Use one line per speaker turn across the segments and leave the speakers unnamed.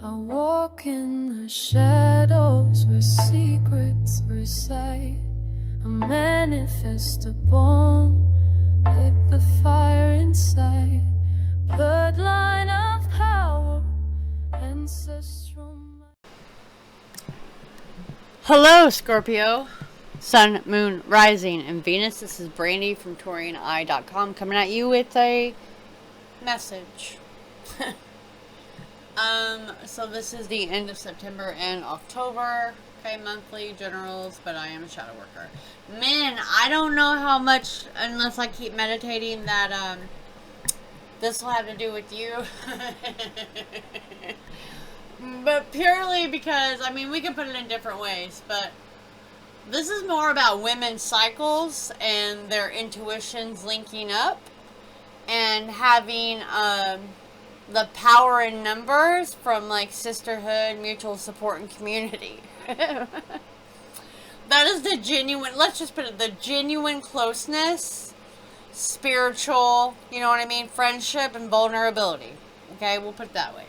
I walk in the shadows where secrets reside. A manifestor born with the fire inside. Bloodline of power, ancestral.
Hello, Scorpio. Sun, Moon, Rising, and Venus. This is Brandy from Taurean.com coming at you with a message. So this is the end of September and October. Okay, monthly generals, but I am a shadow worker. Man, I don't know how much, unless I keep meditating, that this will have to do with you. But purely because, I mean, we can put it in different ways, but this is more about women's cycles and their intuitions linking up and having the power in numbers from like sisterhood, mutual support, and community. That is the genuine, let's just put it, the genuine closeness, spiritual, you know what I mean, friendship and vulnerability. Okay, we'll put it that way.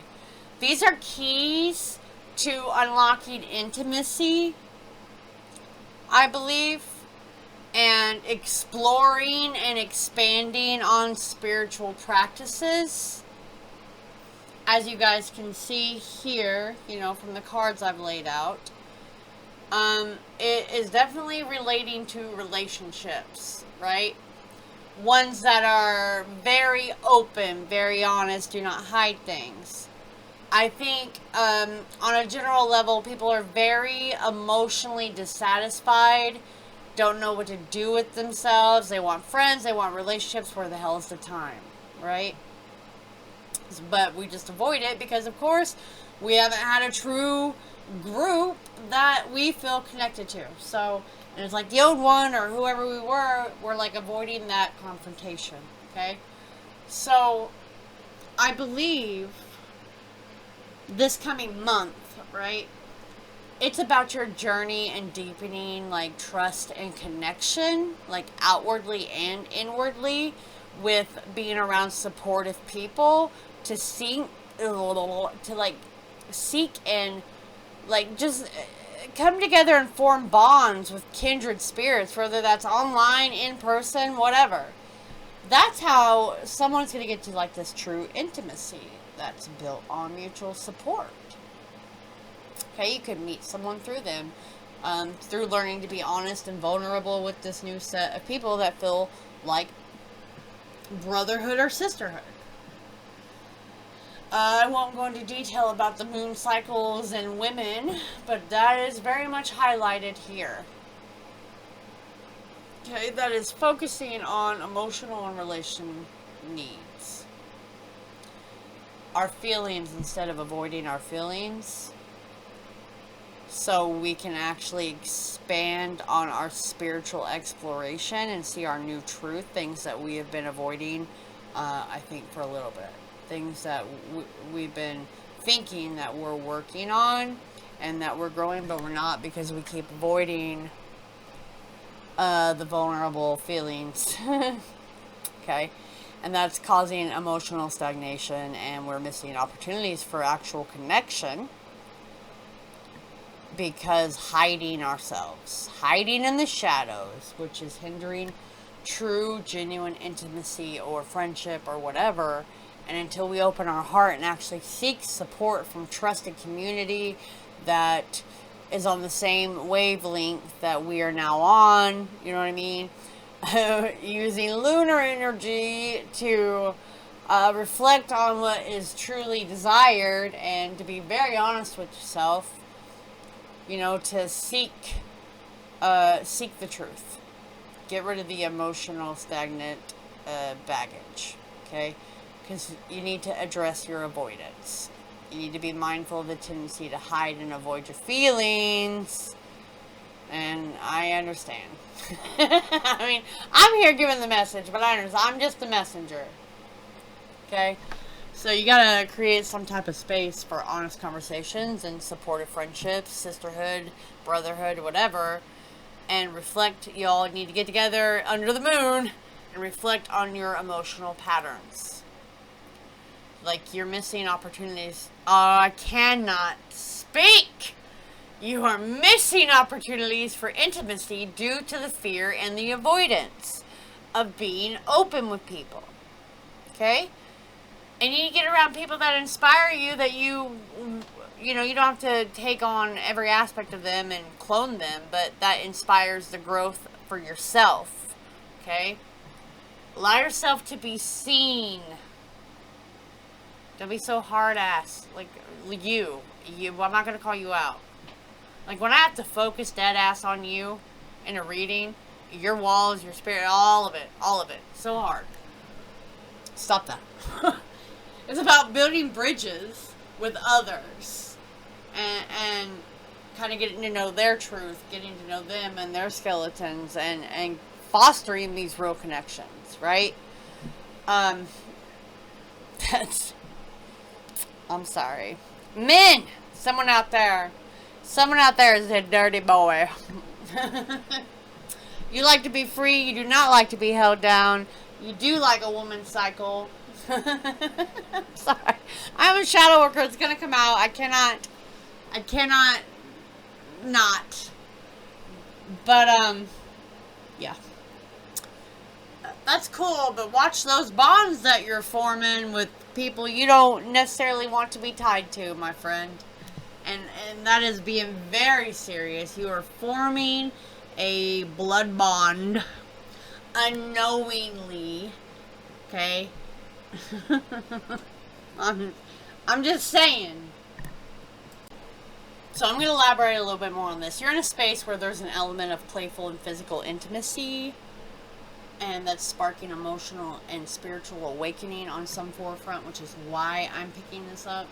These are keys to unlocking intimacy, I believe, and exploring and expanding on spiritual practices. As you guys can see here, you know, from the cards I've laid out, it is definitely relating to relationships, right? Ones that are very open, very honest, do not hide things. I think on a general level, people are very emotionally dissatisfied, don't know what to do with themselves. They want friends, they want relationships. Where the hell is the time, right? But we just avoid it because, of course, we haven't had a true group that we feel connected to. So, and it's like the old one or whoever we're like avoiding that confrontation, okay? So, I believe this coming month, right, it's about your journey and deepening like trust and connection, like outwardly and inwardly, with being around supportive people to seek and like just come together and form bonds with kindred spirits, whether that's online, in person, whatever. That's how someone's going to get to like this true intimacy that's built on mutual support. Okay, you could meet someone through them, through learning to be honest and vulnerable with this new set of people that feel like brotherhood or sisterhood. I won't go into detail about the moon cycles and women, but that is very much highlighted here. Okay, that is focusing on emotional and relation needs. Our feelings instead of avoiding our feelings, so we can actually expand on our spiritual exploration and see our new truth, things that we have been avoiding, I think, for a little bit. Things that we've been thinking that we're working on and that we're growing, but we're not because we keep avoiding the vulnerable feelings. Okay? And that's causing emotional stagnation, and we're missing opportunities for actual connection because hiding ourselves, hiding in the shadows, which is hindering true, genuine intimacy or friendship or whatever. And until we open our heart and actually seek support from trusted community that is on the same wavelength that we are now on, you know what I mean? Using lunar energy to reflect on what is truly desired and to be very honest with yourself, you know, to seek the truth. Get rid of the emotional stagnant baggage, okay? Because you need to address your avoidance. You need to be mindful of the tendency to hide and avoid your feelings. And I understand. I mean, I'm here giving the message, but I understand. I'm just the messenger. Okay? So you gotta create some type of space for honest conversations and supportive friendships, sisterhood, brotherhood, whatever. And reflect. Y'all need to get together under the moon and reflect on your emotional patterns. Like, you're missing opportunities. I cannot speak! You are missing opportunities for intimacy due to the fear and the avoidance of being open with people. Okay? And you need to get around people that inspire you, that you know, you don't have to take on every aspect of them and clone them, but that inspires the growth for yourself. Okay? Allow yourself to be seen. Don't be so hard ass. Like you. I'm not going to call you out. Like, when I have to focus dead ass on you in a reading, your walls, your spirit, all of it. So hard. Stop that. It's about building bridges with others. And kind of getting to know their truth, getting to know them and their skeletons, and fostering these real connections, right? I'm sorry. Men! Someone out there is a dirty boy. You like to be free. You do not like to be held down. You do like a woman's cycle. Sorry. I'm a shadow worker. It's going to come out. I cannot not. But, yeah. That's cool, but watch those bonds that you're forming with people you don't necessarily want to be tied to, my friend. And that is being very serious. You are forming a blood bond unknowingly. Okay? I'm just saying. So I'm going to elaborate a little bit more on this. You're in a space where there's an element of playful and physical intimacy, and that's sparking emotional and spiritual awakening on some forefront, which is why I'm picking this up.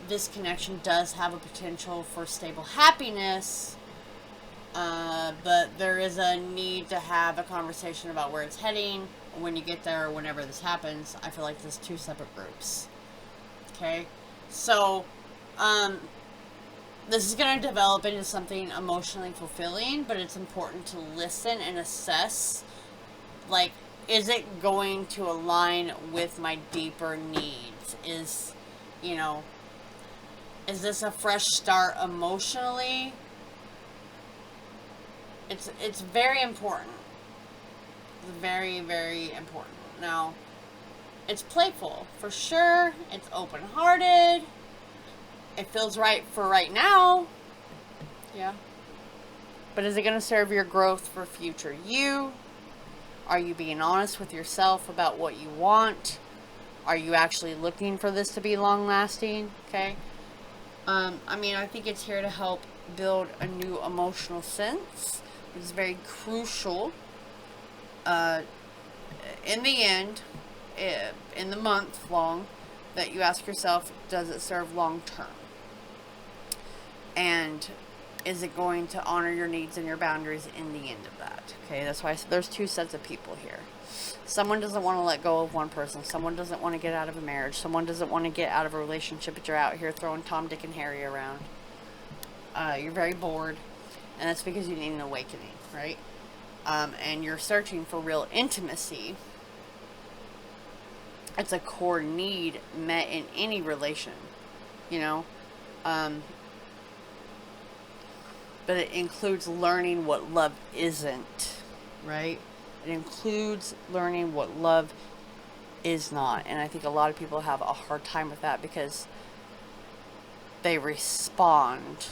This connection does have a potential for stable happiness, but there is a need to have a conversation about where it's heading when you get there, or whenever this happens. I feel like there's two separate groups. Okay? So, this is going to develop into something emotionally fulfilling, but it's important to listen and assess, like, is it going to align with my deeper needs? Is this a fresh start emotionally? It's very important. It's very, very important. Now, it's playful, for sure. It's open-hearted. It feels right for right now. Yeah. But is it going to serve your growth for future you? Are you being honest with yourself about what you want? Are you actually looking for this to be long-lasting? Okay. I think it's here to help build a new emotional sense, which is very crucial. In the end, in the month long, that you ask yourself, does it serve long-term? And is it going to honor your needs and your boundaries in the end of that? Okay, that's why there's two sets of people here. Someone doesn't want to let go of one person. Someone doesn't want to get out of a marriage. Someone doesn't want to get out of a relationship, but you're out here throwing Tom, Dick, and Harry around. You're very bored, and that's because you need an awakening, right? And you're searching for real intimacy. It's a core need met in any relation, but it includes learning what love isn't, right? It includes learning what love is not. And I think a lot of people have a hard time with that because they respond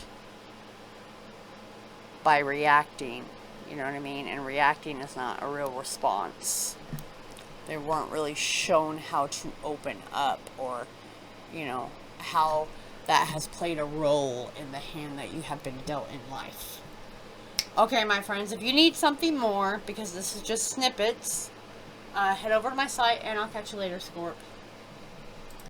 by reacting, you know what I mean? And reacting is not a real response. They weren't really shown how to open up, or, how that has played a role in the hand that you have been dealt in life. Okay, my friends, if you need something more, because this is just snippets, head over to my site, and I'll catch you later, Scorp.